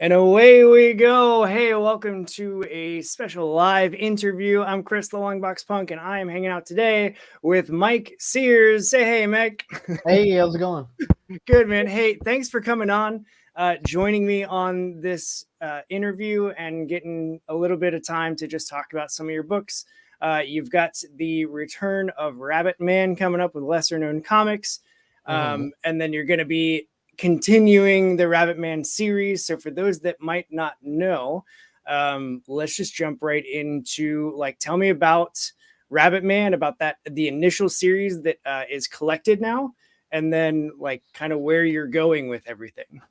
And away we go. Hey, welcome to a special live interview. I'm Chris the Longbox Punk, and I am hanging out today with Mike Seers. Say hey, Mike. Hey, how's it going? Good, man. Hey, thanks for coming on, joining me on this interview and getting a little bit of time to just talk about some of your books. You've got the return of Rabbit Man coming up with lesser known comics. And then you're going to be continuing the Rabbit Man series. So for those that might not know, let's just jump right into tell me about Rabbit Man, about the initial series that is collected now, and then kind of where you're going with everything.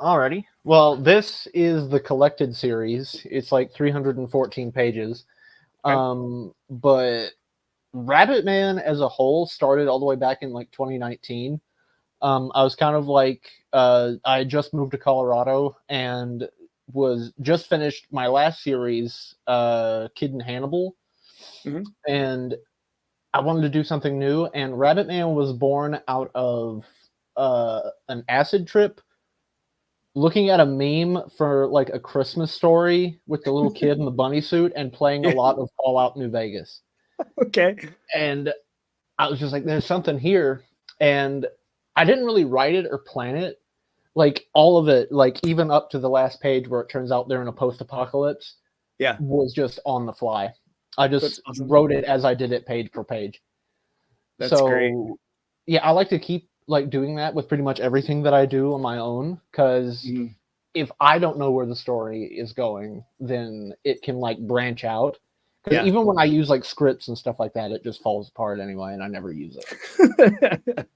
Alrighty. Well, this is the collected series. It's like 314 pages. Okay. But Rabbit Man as a whole started all the way back in 2019. I was kind of I just moved to Colorado and was just finished my last series, Kid and Hannibal. Mm-hmm. And I wanted to do something new, and Rabbit Man was born out of an acid trip, looking at a meme for a Christmas Story with the little kid in the bunny suit and playing a lot of Fallout New Vegas. Okay. And I was just like, there's something here. And I didn't really write it or plan it. All of it, even up to the last page where it turns out they're in a post-apocalypse, was just on the fly. I just wrote it as I did it page per page. That's great. Yeah, I like to keep doing that with pretty much everything that I do on my own, because if I don't know where the story is going, then it can branch out. Because even when I use scripts and stuff like that, it just falls apart anyway, and I never use it.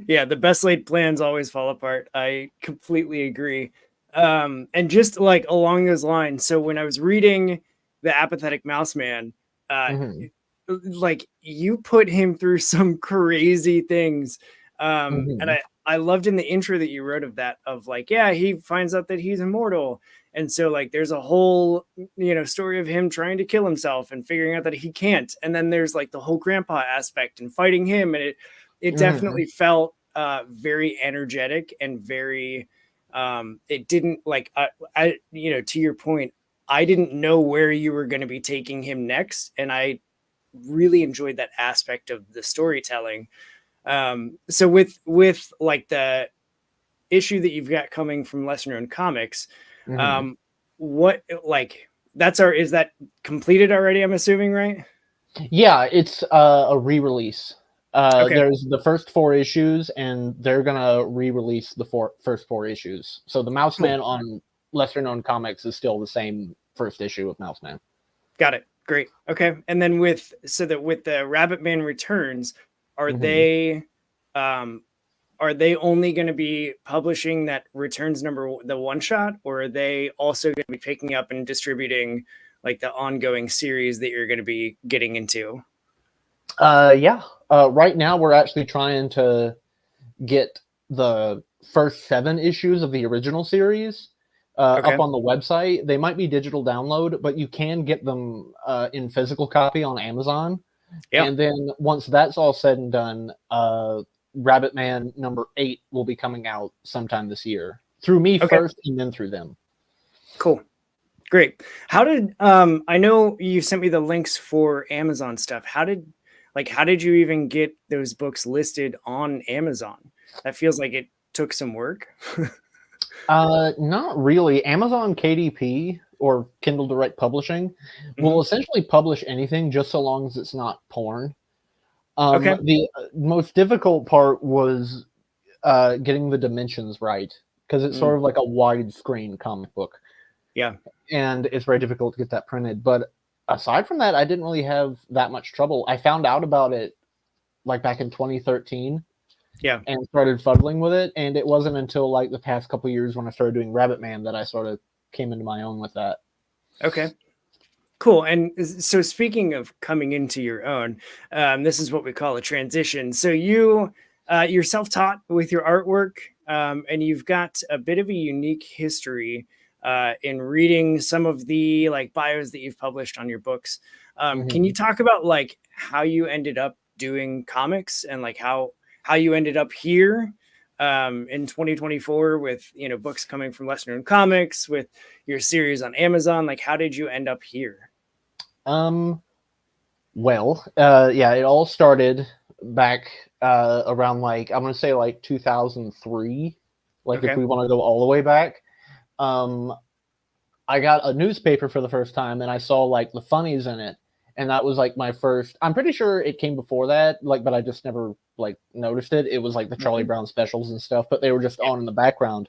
Yeah, the best laid plans always fall apart. I completely agree. And just along those lines, so when I was reading The Apathetic Mouse Man, you put him through some crazy things. And I loved in the intro that you wrote of that, of he finds out that he's immortal. And so there's a whole, story of him trying to kill himself and figuring out that he can't. And then there's the whole grandpa aspect and fighting him. And it definitely felt very energetic and very, it didn't I to your point, I didn't know where you were going to be taking him next. And I really enjoyed that aspect of the storytelling. So with the issue that you've got coming from lesser known comics, what is that completed already? I'm assuming, right? Yeah, it's a re-release. There's the first 4 issues, and they're gonna re-release the first 4 issues. So the Mouse Man on lesser known comics is still the same first issue of Mouse Man. Got it. Great. Okay. And then with the Rabbit Man Returns, are they only going to be publishing that Returns number, the one shot, or are they also going to be picking up and distributing the ongoing series that you're going to be getting into? Right now we're actually trying to get the first 7 issues of the original series up on the website. They might be digital download, but you can get them in physical copy on Amazon. Yep. And then once that's all said and done, Rabbit Man number 8 will be coming out sometime this year through me first, and then through them. Cool. Great. How did I know you sent me the links for Amazon stuff? How did you even get those books listed on Amazon? That feels like it took some work. Not really. Amazon KDP, or Kindle Direct Publishing, will essentially publish anything just so long as it's not porn. The most difficult part was getting the dimensions right, because it's sort of like a widescreen comic book. Yeah. And it's very difficult to get that printed. But aside from that, I didn't really have that much trouble. I found out about it back in 2013. Yeah. And started fuddling with it. And it wasn't until the past couple of years when I started doing Rabbit Man that I sort of came into my own with that. Okay. Cool. And so speaking of coming into your own, this is what we call a transition. So you're self-taught with your artwork, and you've got a bit of a unique history in reading some of the bios that you've published on your books. Can you talk about how you ended up doing comics and how you ended up here in 2024 with, you know, books coming from Lesser Known Comics, with your series on Amazon? Like, how did you end up here? Well, yeah, it all started back around like I'm gonna say like 2003. Like if Okay. we want to go all the way back, um, I got a newspaper for the first time and I saw like the funnies in it, and that was like my first. I'm pretty sure it came before that, like, but I just never like noticed it. It was like the Charlie Mhm. Brown specials and stuff, but they were just on in the background.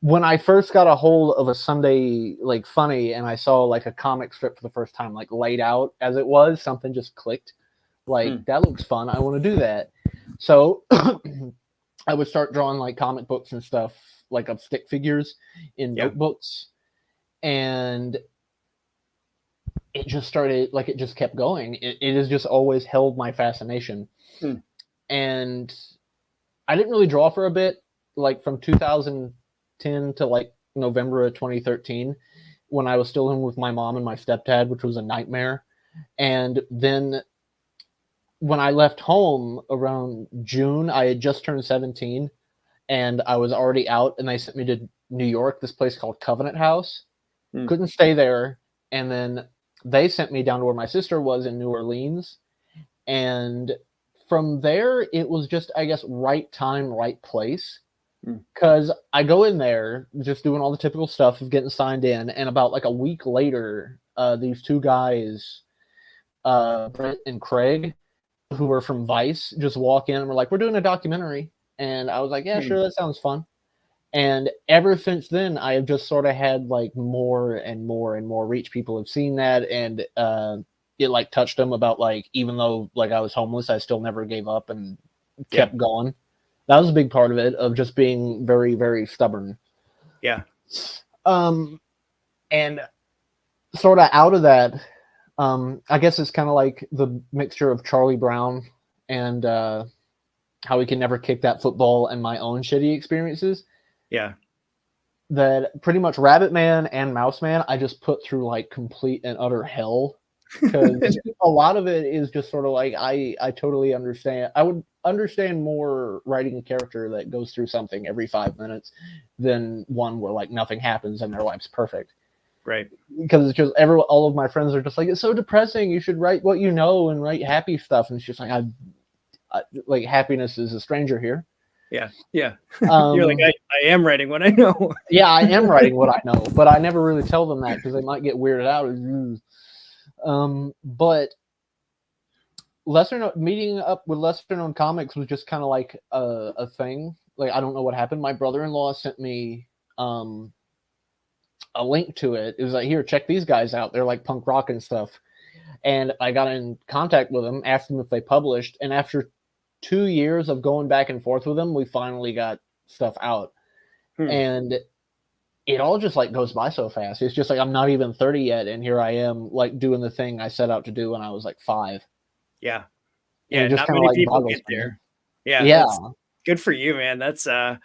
When I first got a hold of a Sunday like funny and I saw like a comic strip for the first time, like laid out as it was, something just clicked. Like Mm. that looks fun. I want to do that. So I would start drawing like comic books and stuff, like of stick figures in Yeah. notebooks, and it just started like it just kept going. It has just always held my fascination, Mm. and I didn't really draw for a bit, like from 2010 to like November of 2013, when I was still in with my mom and my stepdad, which was a nightmare. And then when I left home around June, I had just turned 17 and I was already out, and they sent me to New York, this place called Covenant House. Mm. Couldn't stay there. And then they sent me down to where my sister was in New Orleans. And from there, it was just, I guess, right time, right place. Mm. Because I go in there just doing all the typical stuff of getting signed in. And about like a week later, these two guys, Brent and Craig, who were from Vice, just walk in and were like, "We're doing a documentary." And I was like, "Yeah, Mm. sure, that sounds fun." And ever since then, I have just sort of had like more and more and more reach. People have seen that, and it like touched them about like, even though like I was homeless, I still never gave up and Yeah. kept going. That was a big part of it, of just being very, very stubborn. Yeah. And sort of out of that, I guess it's kind of like the mixture of Charlie Brown and how he can never kick that football, and my own shitty experiences. Yeah. That pretty much Rabbit Man and Mouse Man, I just put through like complete and utter hell, because a lot of it is just sort of like I totally understand. I would understand more writing a character that goes through something every 5 minutes than one where like nothing happens and their life's perfect. Right. Because it's just all of my friends are just like, it's so depressing. You should write what you know and write happy stuff. And it's just like like happiness is a stranger here. Yeah. Yeah. You're like, I am writing what I know. Yeah, I am writing what I know, but I never really tell them that because they might get weirded out. But meeting up with lesser known comics was just kind of like a thing. Like, I don't know what happened. My brother-in-law sent me a link to it. It was like, here, check these guys out. They're like punk rock and stuff. And I got in contact with them, asked them if they published, and after 2 years of going back and forth with them, we finally got stuff out. And it all just like goes by so fast. It's just like I'm not even 30 yet, and here I am like doing the thing I set out to do when I was like 5. Yeah. Yeah, Not many like people get there. Yeah. Yeah. Good for you, man. That's I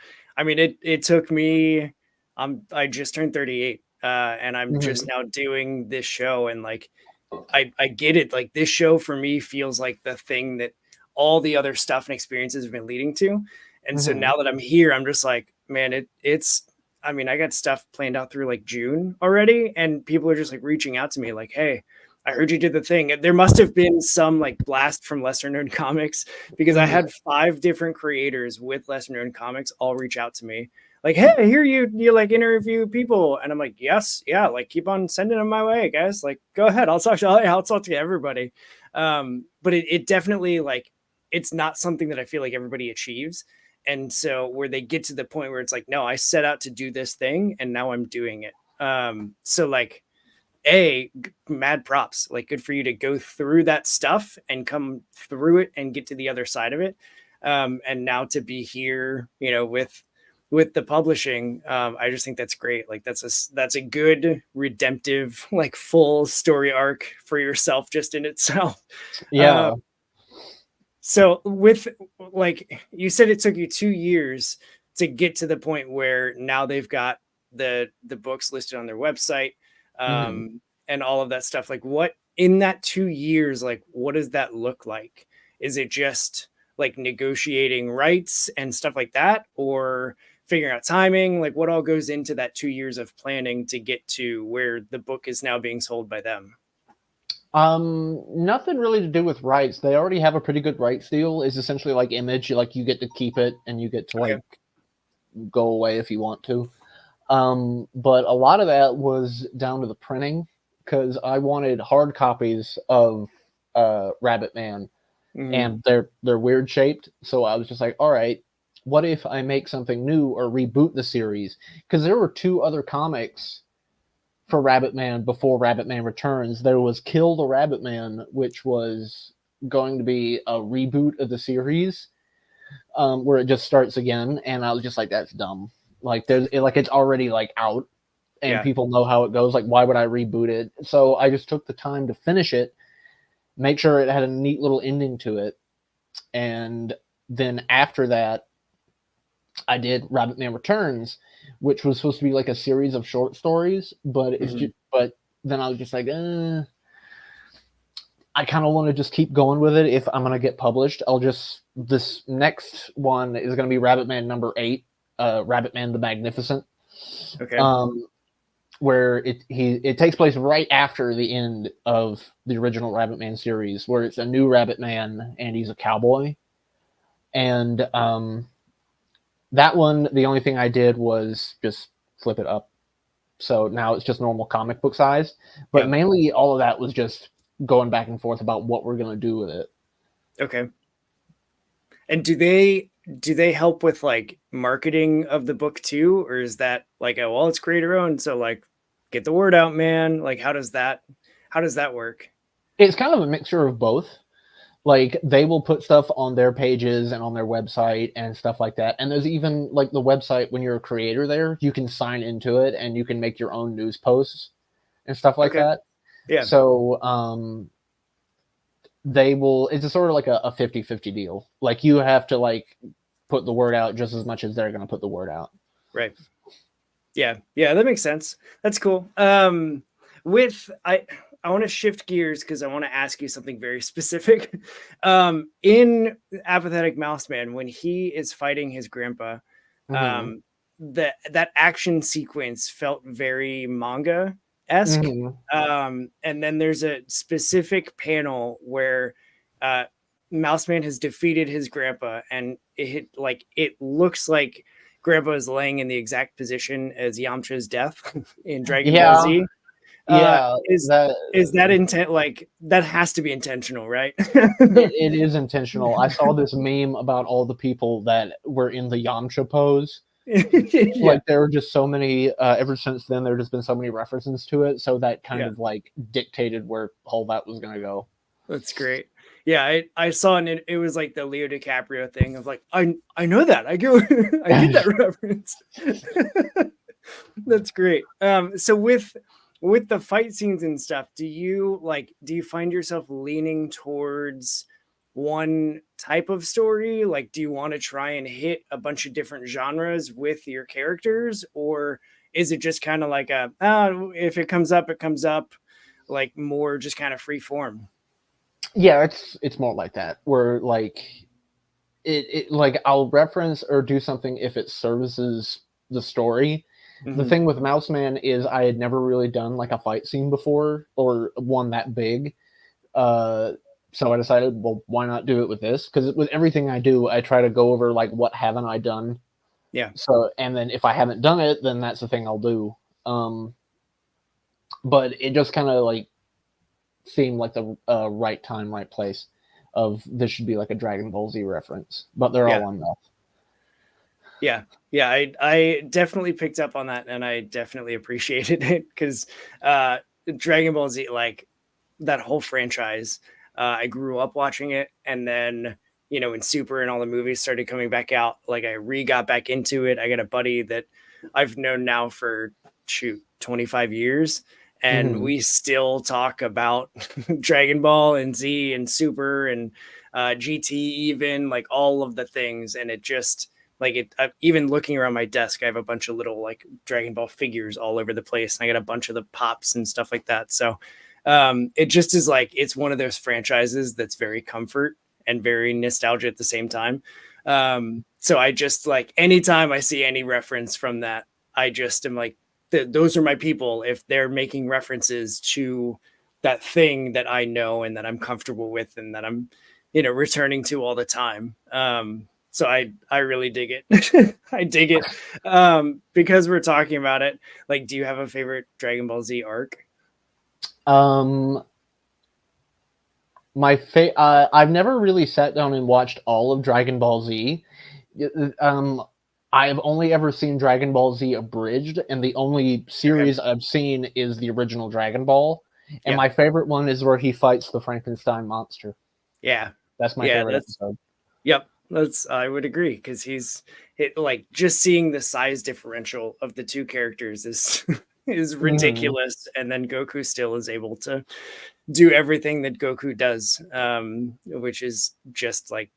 mean, it took me, I just turned 38, and I'm just now doing this show, and like I get it. Like, this show for me feels like the thing that all the other stuff and experiences have been leading to. And so now that I'm here, I'm just like, man, it's, I mean, I got stuff planned out through like June already, and people are just like reaching out to me like, hey, I heard you did the thing. There must have been some like blast from Lesser Known Comics, because I had 5 different creators with Lesser Known Comics all reach out to me like, hey, I hear you like interview people. And I'm like, yes, yeah, like keep on sending them my way, guys. Like, go ahead. I'll talk to everybody. But it definitely, like, it's not something that I feel like everybody achieves. And so where they get to the point where it's like, no, I set out to do this thing and now I'm doing it. So like, mad props, like, good for you to go through that stuff and come through it and get to the other side of it. And now to be here, you know, with the publishing, I just think that's great. Like, that's a good redemptive, like, full story arc for yourself just in itself. Yeah. So with, like, you said it took you 2 years to get to the point where now they've got the books listed on their website, and all of that stuff. Like, what in that 2 years, like, what does that look like? Is it just like negotiating rights and stuff like that, or figuring out timing? Like what all goes into that 2 years of planning to get to where the book is now being sold by them? Nothing really to do with rights. They already have a pretty good rights deal. It's essentially like Image, like you get to keep it and you get to Okay. like go away if you want to. But a lot of that was down to the printing because I wanted hard copies of Rabbit Man, and they're weird shaped. So I was just like, all right, what if I make something new or reboot the series? Because there were 2 other comics for Rabbit Man before Rabbit Man Returns. There was Kill the Rabbit Man, which was going to be a reboot of the series, where it just starts again, and I was just like, that's dumb. Like it's already like out, and people know how it goes. Like, why would I reboot it? So I just took the time to finish it, make sure it had a neat little ending to it, and then after that, I did Rabbit Man Returns, which was supposed to be like a series of short stories, but it's just, but then I was just like, I kind of want to just keep going with it. If I'm going to get published, this next one is going to be Rabbit Man number 8, Rabbit Man the Magnificent. Okay. Where it takes place right after the end of the original Rabbit Man series, where it's a new Rabbit Man and he's a cowboy. And that one, the only thing I did was just flip it up. So now it's just normal comic book size. But mainly all of that was just going back and forth about what we're going to do with it. Okay. And do they help with like marketing of the book too? Or is that like, oh, well, it's creator owned, so like get the word out, man? Like how does that work? It's kind of a mixture of both. Like they will put stuff on their pages and on their website and stuff like that. And there's even like the website, when you're a creator there, you can sign into it and you can make your own news posts and stuff like that. Yeah. So they will, it's a sort of like a 50-50 deal. Like you have to like put the word out just as much as they're going to put the word out. Right. Yeah. Yeah. That makes sense. That's cool. I want to shift gears because I want to ask you something very specific. In Apathetic Mouseman, when he is fighting his grandpa, that action sequence felt very manga-esque. And then there's a specific panel where Mouseman has defeated his grandpa, and it looks like Grandpa is laying in the exact position as Yamcha's death in Dragon Ball Z. Is that intent? Like that has to be intentional, right? it is intentional. I saw this meme about all the people that were in the Yamcha pose. Like there were just so many. Ever since then, there have just been so many references to it. So that kind of like dictated where all that was going to go. That's great. Yeah, I saw it was like the Leo DiCaprio thing of like I know that I get that reference. That's great. So with the fight scenes and stuff, do you find yourself leaning towards one type of story? Like, do you want to try and hit a bunch of different genres with your characters, or is it just kind of like if it comes up, it comes up, like more just kind of free form? Yeah, it's more like that, where like it like I'll reference or do something if it services the story. The thing with Mouseman is I had never really done like a fight scene before or one that big. So I decided, well, why not do it with this? Because with everything I do, I try to go over like what haven't I done. Yeah. So and then if I haven't done it, then that's the thing I'll do. But it just kind of like seemed like the right time, right place. Of this should be like a Dragon Ball Z reference, but they're all on that. Yeah, I definitely picked up on that, and I definitely appreciated it because Dragon Ball Z, like that whole franchise, I grew up watching it, and then when Super and all the movies started coming back out, like I got back into it. I got a buddy that I've known now for 25 years, and we still talk about Dragon Ball and Z and Super and GT, even like all of the things, and it just. Even looking around my desk, I have a bunch of little like Dragon Ball figures all over the place. And I got a bunch of the pops and stuff like that. So it just is like, it's one of those franchises that's very comfort. and very nostalgia at the same time. So I just like anytime I see any reference from that, I just am like, those are my people. If they're making references to that thing that I know and that I'm comfortable with and that I'm, returning to all the time. So I really dig it. I dig it. Because we're talking about it, like, do you have a favorite Dragon Ball Z arc? I've never really sat down and watched all of Dragon Ball Z. I've only ever seen Dragon Ball Z abridged, and the only series I've seen is the original Dragon Ball. And my favorite one is where he fights the Frankenstein monster. Yeah, that's my favorite episode. Yep, I would agree, because like just seeing the size differential of the two characters is is ridiculous, and then Goku still is able to do everything that Goku does, which is just like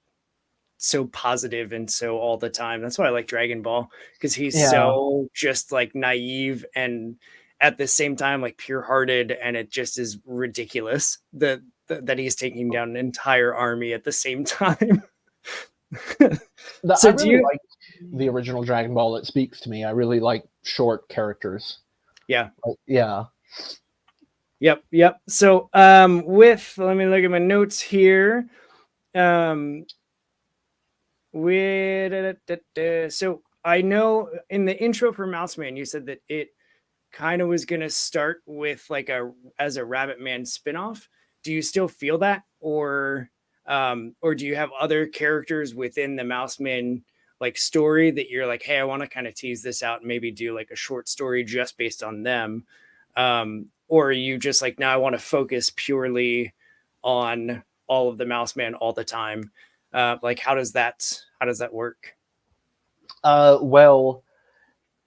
so positive and so all the time. That's why I like Dragon Ball, because he's so just like naive and at the same time like pure-hearted, and it just is ridiculous that he's taking down an entire army at the same time. So I really like the original Dragon Ball. It speaks to me. I really like short characters. Yeah. Yeah. Yep. So let me look at my notes here. So I know in the intro for Mouse Man, you said that it kind of was going to start with like as a Rabbit Man spinoff. Do you still feel that, or do you have other characters within the Mouse Man like story that you're like, hey, I want to kind of tease this out and maybe do like a short story just based on them? Or are you just like, now I want to focus purely on all of the Mouse Man all the time? Like, how does that work? Well,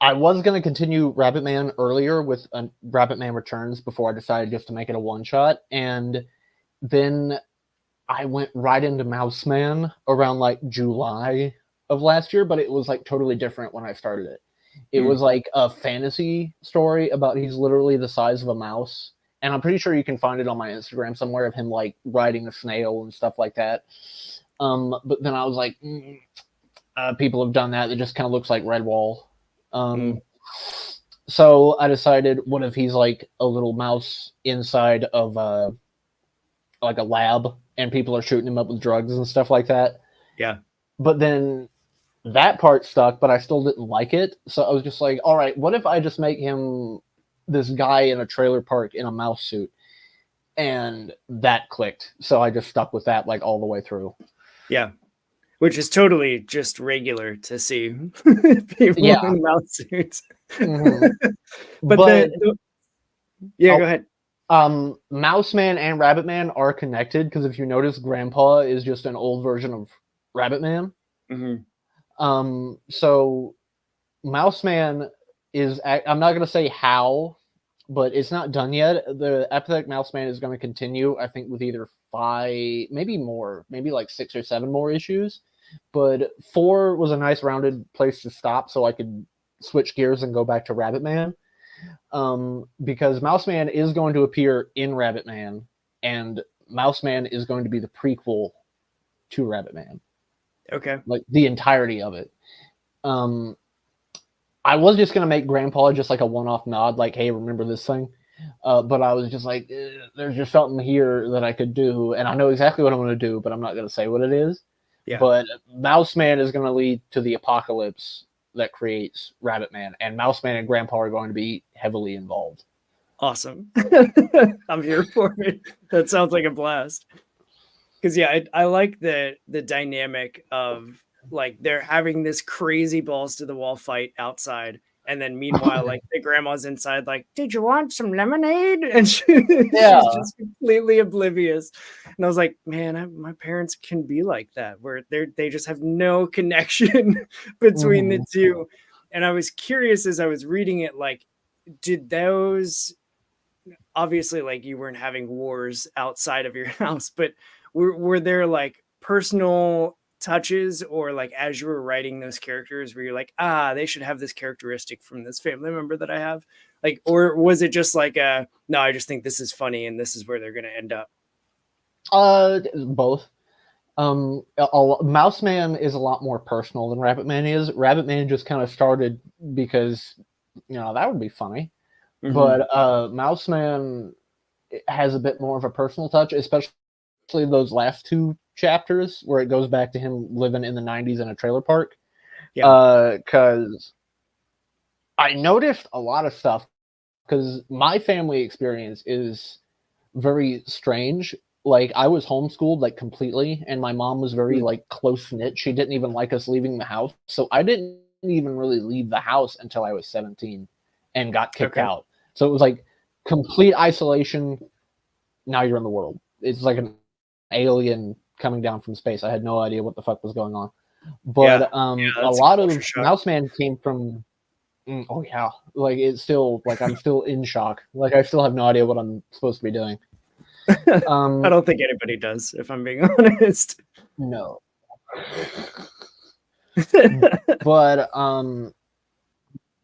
I was going to continue Rabbit Man earlier with Rabbit Man Returns before I decided just to make it a one-shot. And then I went right into Mouse Man around like July of last year, but it was like totally different when I started it. It was like a fantasy story about he's literally the size of a mouse. And I'm pretty sure you can find it on my Instagram somewhere of him like riding a snail and stuff like that. But then I was like, people have done that. It just kind of looks like Redwall. So I decided, what if he's like a little mouse inside of like a lab and people are shooting him up with drugs and stuff like that? Yeah. But then that part stuck, but I still didn't like it. So I was just like, all right, what if I just make him this guy in a trailer park in a mouse suit? And that clicked. So I just stuck with that like all the way through. Yeah. Which is totally just regular to see people in mouse suits. But go ahead. Mouse Man and Rabbit Man are connected, because if you notice, Grandpa is just an old version of Rabbit Man. So Mouse Man is, I'm not going to say how, but it's not done yet. The Apathetic Mouse Man is going to continue, I think, with either 5, maybe more, maybe like 6 or 7 more issues. But 4 was a nice rounded place to stop so I could switch gears and go back to Rabbit Man. Because Mouse Man is going to appear in Rabbit Man, and Mouse Man is going to be the prequel to Rabbit Man. Okay. Like the entirety of it. I was just going to make Grandpa just like a one-off nod, like, hey, remember this thing? But I was just like, there's just something here that I could do, and I know exactly what I'm going to do, but I'm not going to say what it is. Yeah. But Mouse Man is going to lead to the apocalypse that creates Rabbit Man, and Mouse Man and Grandpa are going to be heavily involved. Awesome. I'm here for it. That sounds like a blast. Because I like the dynamic of like they're having this crazy balls to the wall fight outside, and then meanwhile like the grandma's inside like, did you want some lemonade? And she's just completely oblivious. And I was like, man, my parents can be like that, where they just have no connection between the two. And I was curious as I was reading it, like, did those, obviously like you weren't having wars outside of your house, but were there like personal touches, or like as you were writing those characters where you're like, they should have this characteristic from this family member that I have, like, or was it just like no, I just think this is funny and this is where they're going to end up? Both. Mouse Man is a lot more personal than Rabbit Man is. Rabbit Man just kind of started because, that would be funny. Mm-hmm. But Mouse Man has a bit more of a personal touch, especially those last two chapters where it goes back to him living in the 90s in a trailer park. Yeah. Because I noticed a lot of stuff, because my family experience is very strange. Like, I was homeschooled like completely, and my mom was very like close knit. She didn't even like us leaving the house, so I didn't even really leave the house until I was 17 and got kicked out. So it was like complete isolation. Now you're in the world. It's like an alien coming down from space. I had no idea what the fuck was going on. But a lot of Mouse Man came from. Oh yeah, like it's still like I'm still in shock. Like I still have no idea what I'm supposed to be doing. I don't think anybody does, if I'm being honest. No. But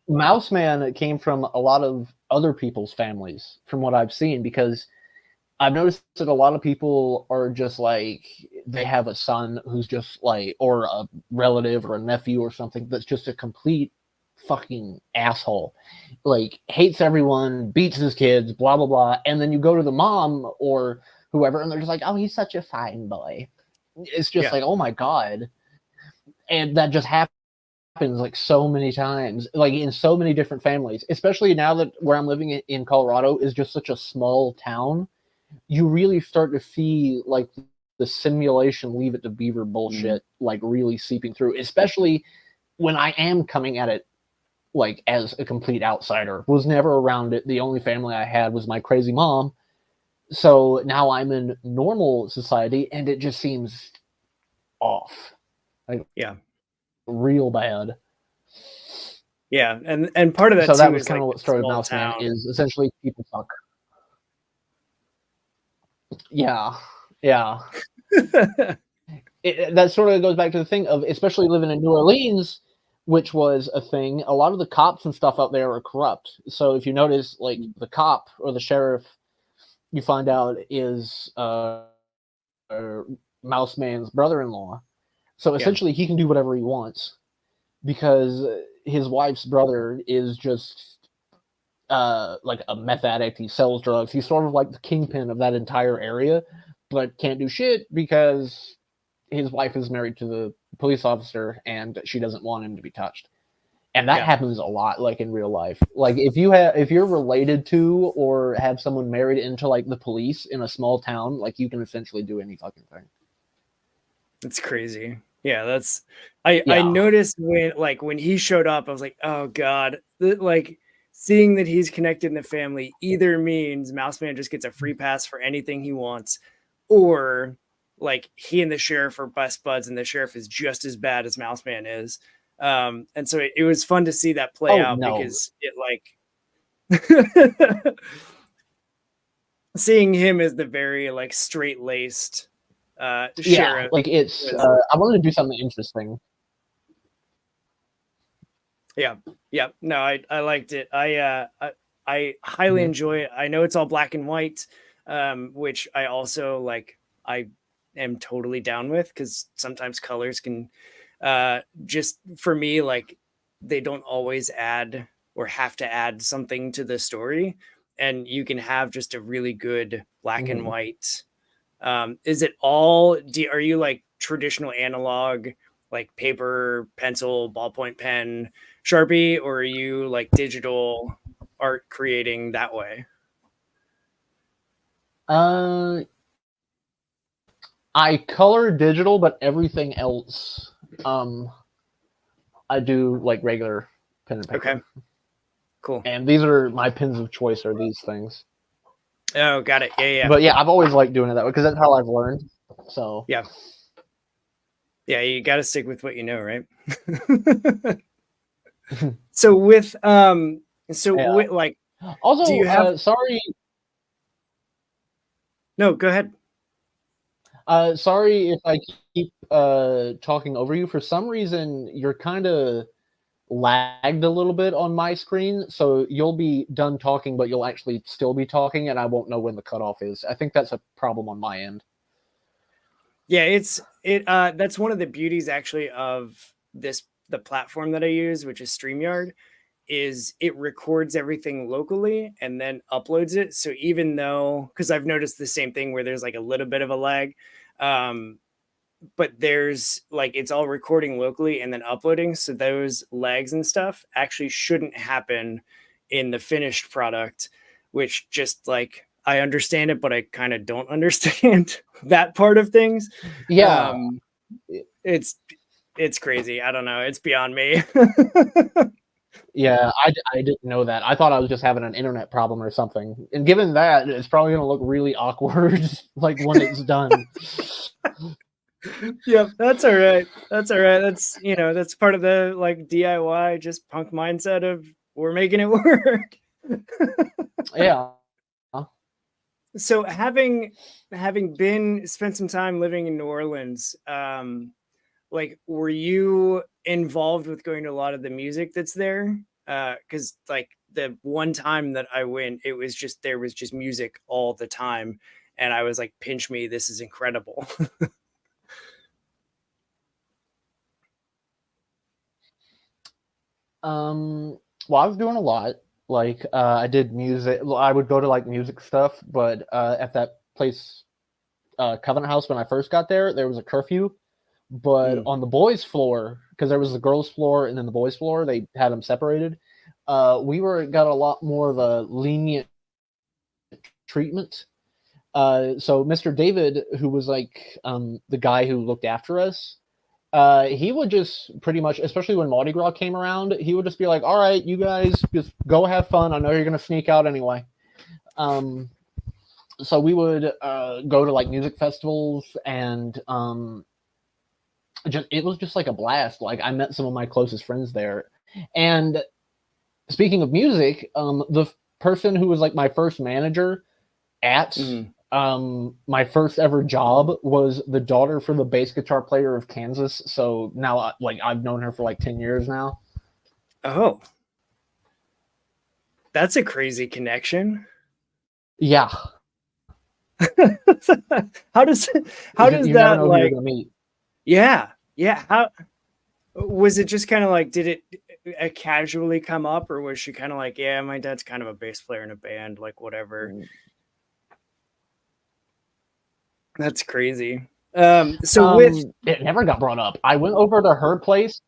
Mouse Man came from a lot of other people's families, from what I've seen, because I've noticed that a lot of people are just like, they have a son who's just like, or a relative or a nephew or something that's just a complete fucking asshole. Like, hates everyone, beats his kids, blah, blah, blah. And then you go to the mom or whoever, and they're just like, oh, he's such a fine boy. It's just like, oh my God. And that just happens like so many times, like in so many different families, especially now that where I'm living in Colorado is just such a small town. You really start to see like the simulation Leave It to Beaver bullshit like really seeping through, especially when I am coming at it like as a complete outsider. Was never around it. The only family I had was my crazy mom. So now I'm in normal society and it just seems off. Like, real bad. Yeah, and part of that so too that was is kind like of what started Mouse town. Man, is essentially people suck. Yeah. That sort of goes back to the thing of, especially living in New Orleans, which was a thing. A lot of the cops and stuff out there are corrupt. So if you notice, like the cop or the sheriff, you find out is Mouse Man's brother-in-law. So essentially, he can do whatever he wants because his wife's brother is just like a meth addict. He sells drugs. He's sort of like the kingpin of that entire area, but can't do shit because his wife is married to the police officer and she doesn't want him to be touched. And that happens a lot, like in real life. Like if you're related to or have someone married into like the police in a small town, like you can essentially do any fucking thing. That's crazy. Yeah, that's I noticed when he showed up, I was like, oh God. Like seeing that he's connected in the family either means Mouse Man just gets a free pass for anything he wants, or like he and the sheriff are best buds and the sheriff is just as bad as Mouse Man is. And so it was fun to see that play out because it like seeing him as the very like straight-laced sheriff. Like it's I wanted to do something interesting. Yeah. No, I liked it. I highly enjoy it. I know it's all black and white, which I also like. I am totally down with because sometimes colors can just for me like they don't always add or have to add something to the story, and you can have just a really good black and white. Is it all? Are you like traditional analog, like paper, pencil, ballpoint pen, Sharpie, or are you like digital art creating that way? I color digital, but everything else, I do like regular pen and paper. Okay, cool. And these are my pens of choice. Are these things? Oh, got it. Yeah. But yeah, I've always liked doing it that way because that's how I've learned. So yeah, you got to stick with what you know, right? So with with like, also, do you have? Sorry. No, go ahead. Sorry if I keep talking over you. For some reason, you're kind of lagged a little bit on my screen, so you'll be done talking, but you'll actually still be talking, and I won't know when the cutoff is. I think that's a problem on my end. Yeah, that's one of the beauties actually of the platform that I use, which is StreamYard, is it records everything locally and then uploads it. So even though, because I've noticed the same thing where there's like a little bit of a lag, um, but there's like it's all recording locally and then uploading. So those lags and stuff actually shouldn't happen in the finished product, which just like I understand it, but I kind of don't understand that part of things. Yeah. Um, it's it's crazy. I don't know. It's beyond me. Yeah, I didn't know that. I thought I was just having an internet problem or something. And given that, it's probably gonna look really awkward, like when it's done. Yep, that's all right. That's all right. That's that's part of the like DIY, just punk mindset of we're making it work. Yeah. So having been spent some time living in New Orleans, like were you involved with going to a lot of the music that's there? Because like the one time that I went, it was just there was just music all the time, and I was like, "Pinch me, this is incredible." Well, I was doing a lot. Like, I did music. I would go to like music stuff, but at that place, Covenant House, when I first got there, there was a curfew. But Mm. on the boys' floor, because there was the girls' floor and then the boys' floor, they had them separated. We were got a lot more of a lenient treatment. So Mr. David, who was like the guy who looked after us, he would just pretty much, especially when Mardi Gras came around, he would just be like, "All right, you guys just go have fun. I know you're gonna sneak out anyway." Um, so we would go to like music festivals, and it was just like a blast. Like I met some of my closest friends there. And speaking of music, the person who was like my first manager at Mm. my first ever job was the daughter for the bass guitar player of Kansas. So now, like, I've known her for like 10 years now. Oh, that's a crazy connection. Yeah, how does how just does you never that know who you're like gonna meet. yeah, yeah, how was it just kind of like did it casually come up, or was she kind of like, yeah, my dad's kind of a bass player in a band, like whatever? That's crazy. So with It never got brought up. I went over to her place.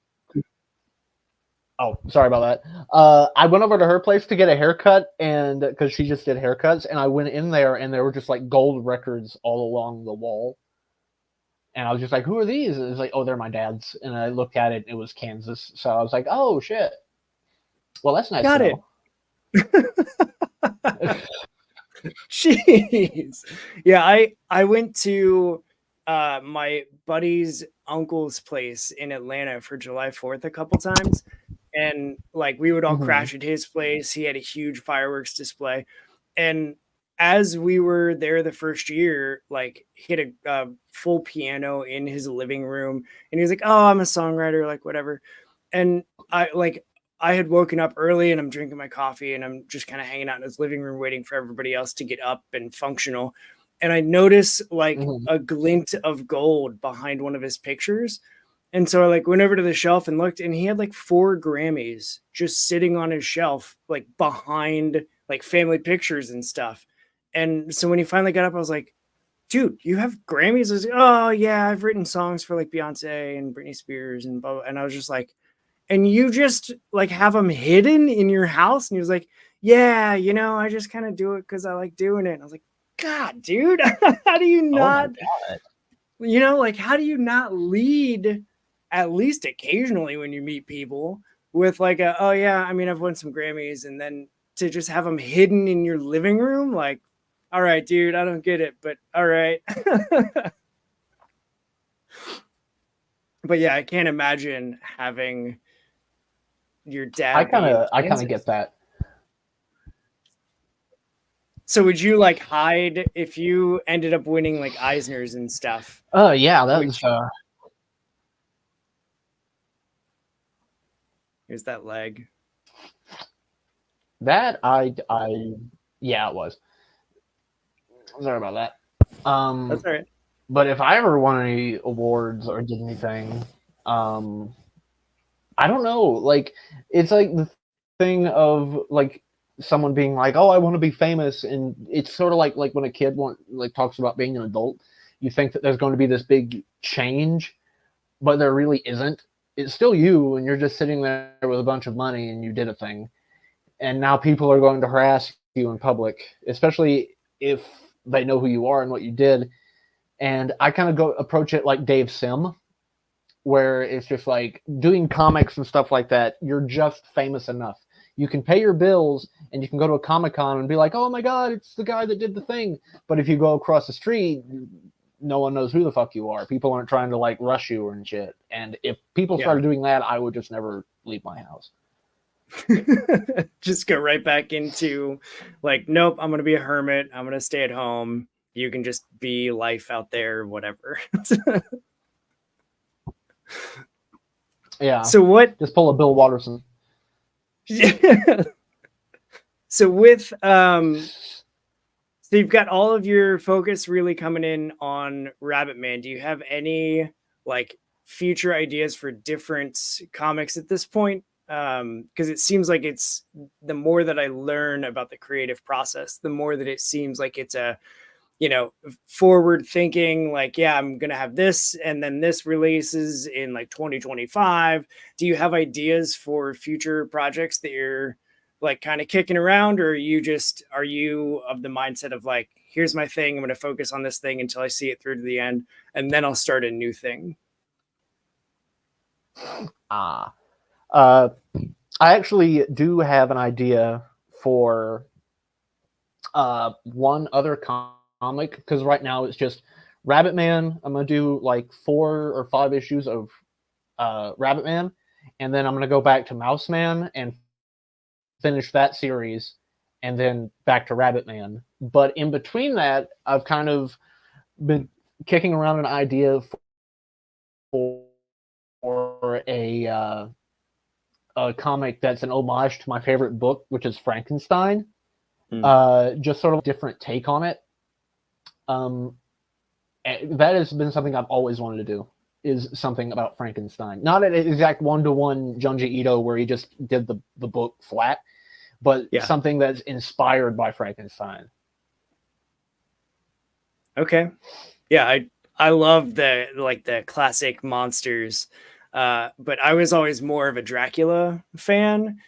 Oh, sorry about that. I went over to her place to get a haircut, and because she just did haircuts, and I went in there, and there were just like gold records all along the wall. And I was just like, "Who are these?" And it's like, "Oh, they're my dad's." And I looked at it; it was Kansas. So I was like, "Oh shit! Well, that's nice to got it. know." Jeez. Yeah, I went to my buddy's uncle's place in Atlanta for July 4th a couple times, and like we would all Mm-hmm. crash at his place. He had a huge fireworks display, and as we were there the first year, like he had a full piano in his living room, and he was like, "Oh, I'm a songwriter, like whatever." And I had woken up early and I'm drinking my coffee and I'm just kind of hanging out in his living room waiting for everybody else to get up and functional. And I notice like Mm-hmm. a glint of gold behind one of his pictures. And so I like went over to the shelf and looked, and he had like 4 Grammys just sitting on his shelf, like behind like family pictures and stuff. And so when he finally got up, I was like, dude, you have Grammys? I was like, oh yeah, I've written songs for like Beyonce and Britney Spears and blah, blah. And I was just like, and you just like have them hidden in your house? And he was like, yeah, I just kind of do it because I like doing it. And I was like, God, dude, how do you Oh my not, god! like, how do you not lead at least occasionally when you meet people with like oh yeah, I mean, I've won some Grammys, and then to just have them hidden in your living room, like, all right, dude, I don't get it, but all right. But yeah, I can't imagine having your dad be in I kind of Kansas. get that. So would you like hide if you ended up winning like Eisners and stuff? Yeah, that Would was. here's that leg. That yeah, it was. Sorry about that. That's all right. But if I ever won any awards or did anything, I don't know. Like, it's like the thing of like someone being like, "Oh, I want to be famous," and it's sort of like when a kid talks about being an adult, you think that there's going to be this big change, but there really isn't. It's still you, and you're just sitting there with a bunch of money, and you did a thing, and now people are going to harass you in public, especially if they know who you are and what you did. And I kind of go approach it like Dave Sim, where it's just like doing comics and stuff like that. You're just famous enough. You can pay your bills and you can go to a Comic-Con and be like, "Oh my God, it's the guy that did the thing." But if you go across the street, no one knows who the fuck you are. People aren't trying to like rush you and shit. And if people started doing that, I would just never leave my house. Just go right back into like, nope, I'm gonna be a hermit. I'm gonna stay at home. You can just be life out there, whatever. Yeah. So what? Just pull a Bill Watterson. So with so you've got all of your focus really coming in on Rabbit Man. Do you have any like future ideas for different comics at this point? Because it seems like it's the more that I learn about the creative process, the more that it seems like it's a, you know, forward thinking, like, yeah, I'm going to have this and then this releases in like 2025. Do you have ideas for future projects that you're like kind of kicking around, or are you of the mindset of like, here's my thing, I'm going to focus on this thing until I see it through to the end, and then I'll start a new thing? I actually do have an idea for one other comic, because right now it's just Rabbit Man. I'm gonna do like 4 or 5 issues of Rabbit Man, and then I'm gonna go back to Mouse Man and finish that series, and then back to Rabbit Man. But in between that, I've kind of been kicking around an idea for a comic that's an homage to my favorite book, which is Frankenstein. Just sort of a different take on it. That has been something I've always wanted to do, is something about Frankenstein. Not an exact one-to-one Junji Ito where he just did the book flat, but something that's inspired by Frankenstein. Okay. Yeah, I love the classic monsters. But I was always more of a Dracula fan,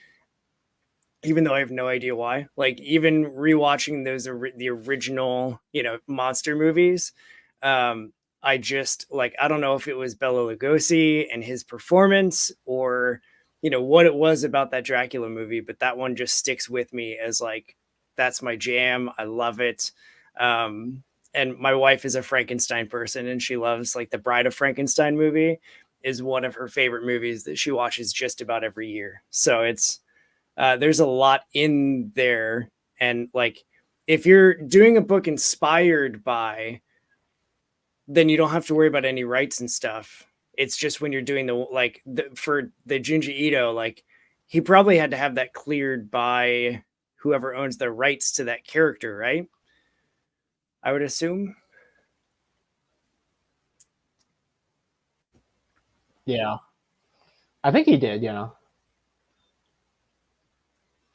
even though I have no idea why. Like, even rewatching the original, you know, monster movies, I just like, I don't know if it was Bela Lugosi and his performance, or, you know, what it was about that Dracula movie, but that one just sticks with me as like, that's my jam. I love it. And my wife is a Frankenstein person, and she loves like the Bride of Frankenstein movie is one of her favorite movies that she watches just about every year. So it's, there's a lot in there. And like, if you're doing a book inspired by, then you don't have to worry about any rights and stuff. It's just when you're doing for the Junji Ito, like, he probably had to have that cleared by whoever owns the rights to that character, right? I would assume. Yeah. I think he did, you know.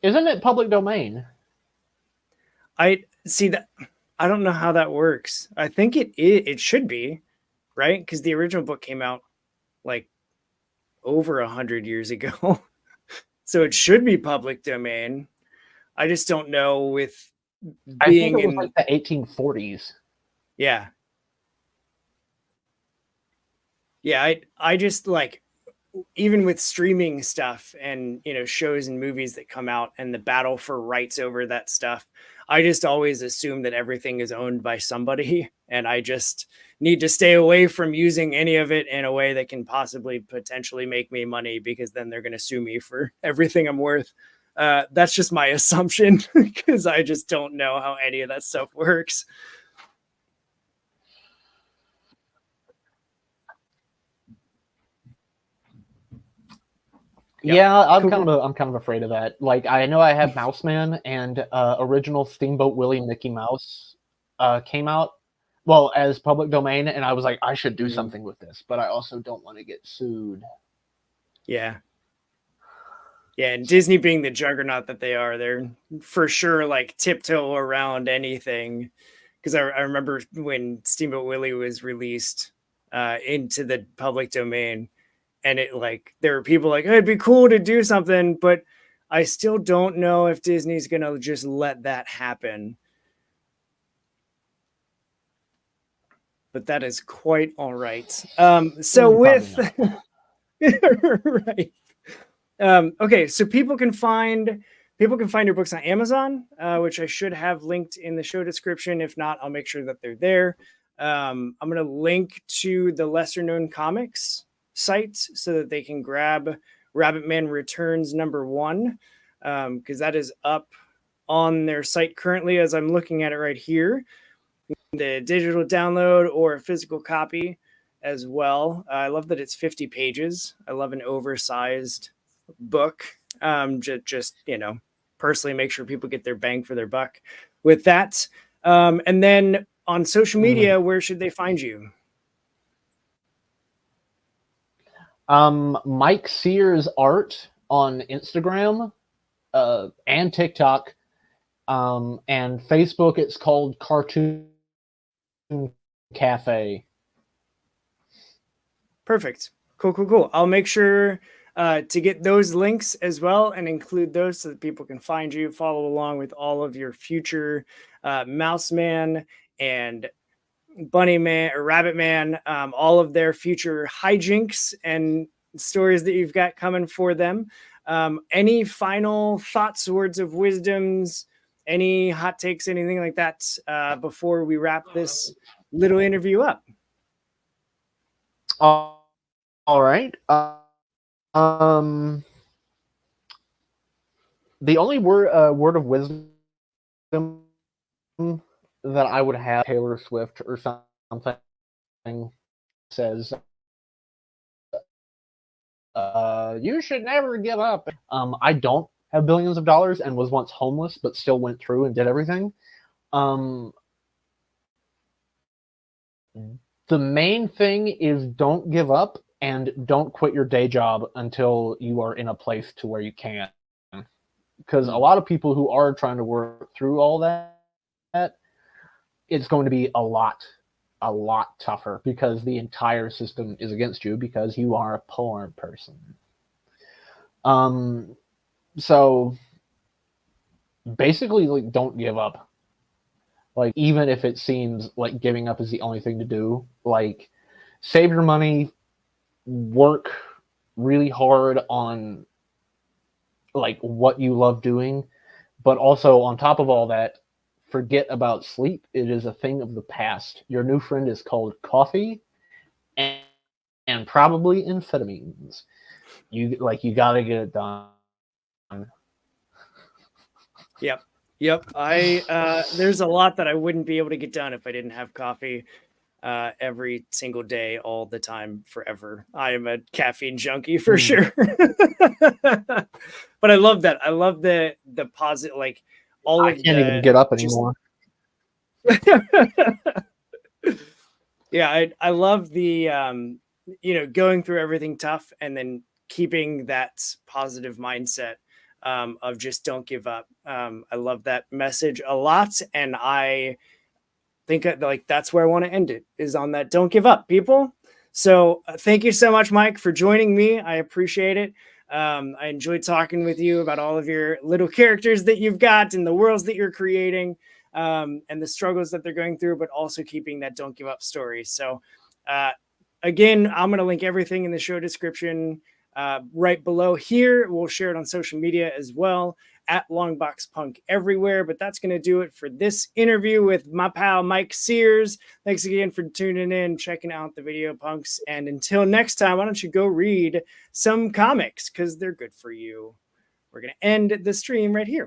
Isn't it public domain? I see that. I don't know how that works. I think it should be, right? Because the original book came out like over 100 years ago. So it should be public domain. I just don't know with being, I think it was like the 1840s. Yeah. Yeah, I just like, even with streaming stuff and, you know, shows and movies that come out and the battle for rights over that stuff, I just always assume that everything is owned by somebody, and I just need to stay away from using any of it in a way that can possibly potentially make me money, because then they're going to sue me for everything I'm worth. That's just my assumption, because I just don't know how any of that stuff works. Yeah, I'm kind of afraid of that. Like, I know I have Mouse Man, and original Steamboat Willie Mickey Mouse came out well, as public domain, and I was like, I should do something with this, but I also don't want to get sued. Yeah. Yeah, and Disney being the juggernaut that they are, they're for sure like tiptoe around anything. Because I remember when Steamboat Willie was released into the public domain, and it like there were people like, hey, it'd be cool to do something, but I still don't know if Disney's gonna just let that happen. But that is quite all right. So with right. Okay, so people can find your books on Amazon, which I should have linked in the show description. If not, I'll make sure that they're there. I'm going to link to the lesser known comics site so that they can grab Rabbitman Returns #1, because that is up on their site currently as I'm looking at it right here. The digital download or a physical copy as well. I love that it's 50 pages. I love an oversized book. Just personally make sure people get their bang for their buck with that. And then on social media, where should they find you? Mike Seers Art on Instagram and TikTok, and Facebook. It's called Cartoon Cafe. Perfect. Cool. I'll make sure to get those links as well and include those so that people can find you, follow along with all of your future Mouse Man and Bunny Man or Rabbit Man, all of their future hijinks and stories that you've got coming for them. Any final thoughts, words of wisdoms, any hot takes, anything like that before we wrap this little interview up? All right. The only word of wisdom that I would have, Taylor Swift or something says, you should never give up. I don't have billions of dollars and was once homeless, but still went through and did everything. The main thing is don't give up and don't quit your day job until you are in a place to where you can. Because a lot of people who are trying to work through all that, it's going to be a lot tougher because the entire system is against you because you are a poor person. So basically, like, don't give up. Like, even if it seems like giving up is the only thing to do, like, save your money, work really hard on like what you love doing, but also on top of all that, forget about sleep. It is a thing of the past. Your new friend is called coffee and probably amphetamines. You gotta get it done. Yep. There's a lot that I wouldn't be able to get done if I didn't have coffee every single day, all the time, forever. I am a caffeine junkie for sure. But I love that. I love the positive, like all I can't even get up anymore. Yeah, I love the going through everything tough and then keeping that positive mindset of just don't give up. I love that message a lot, and I think like that's where I want to end it, is on that don't give up, people. So thank you so much, Mike, for joining me. I appreciate it. I enjoyed talking with you about all of your little characters that you've got and the worlds that you're creating, and the struggles that they're going through, but also keeping that don't give up story. So again, I'm going to link everything in the show description right below here. We'll share it on social media as well, at Longbox Punk everywhere. But that's going to do it for this interview with my pal Mike Seers. Thanks again for tuning in, checking out the video punks. And until next time, why don't you go read some comics, because they're good for you. We're going to end the stream right here.